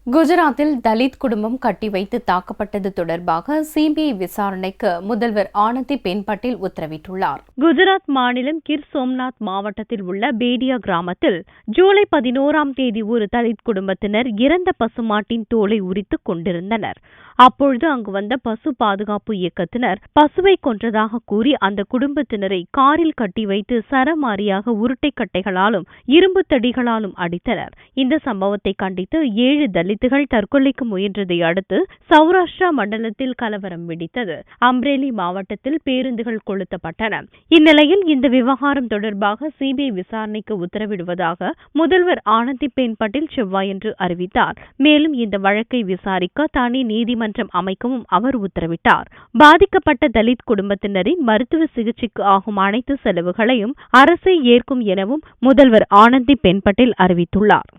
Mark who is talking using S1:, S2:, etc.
S1: குஜராத்தில் தலித் குடும்பம் கட்டி வைத்து தாக்கப்பட்டது தொடர்பாக சிபிஐ விசாரணைக்கு முதல்வர் ஆனந்திபென் பட்டேல் உத்தரவிட்டுள்ளார்.
S2: குஜராத் மாநிலம் கிர் சோம்நாத் மாவட்டத்தில் உள்ள பேடியா கிராமத்தில் ஜூலை 11ஆம் தேதி ஒரு தலித் குடும்பத்தினர் இறந்த பசுமாட்டின் தோலை உரித்துக் கொண்டிருந்தனர். அப்பொழுது அங்கு வந்த பசு பாதுகாப்பு இயக்கத்தினர் பசுவை கொன்றதாக கூறி அந்த குடும்பத்தினரை காரில் கட்டி வைத்து சரமாரியாக உருட்டை கட்டைகளாலும் இரும்பு தடிகளாலும் அடித்தனர். இந்த சம்பவத்தை கண்டித்து 7 தலித்துகள் தற்கொலைக்கு முயன்றதை அடுத்து சௌராஷ்டிரா மண்டலத்தில் கலவரம் வெடித்தது. அம்ரேலி மாவட்டத்தில் பேருந்துகள் கொளுத்தப்பட்டன. இந்நிலையில் இந்த விவகாரம் தொடர்பாக சிபிஐ விசாரணைக்கு உத்தரவிடுவதாக முதல்வர் ஆனந்திபென் பட்டேல் செவ்வாயன்று அறிவித்தார். மேலும் இந்த வழக்கை விசாரிக்க தனி நீதிமன்றம் அமைக்கவும் அவர் உத்தரவிட்டார். பாதிக்கப்பட்ட தலித் குடும்பத்தினரின் மருத்துவ சிகிச்சைக்கு ஆகும் அனைத்து செலவுகளையும் அரசே ஏற்கும் எனவும் முதல்வர் ஆனந்திபென் பட்டேல் அறிவித்துள்ளார்.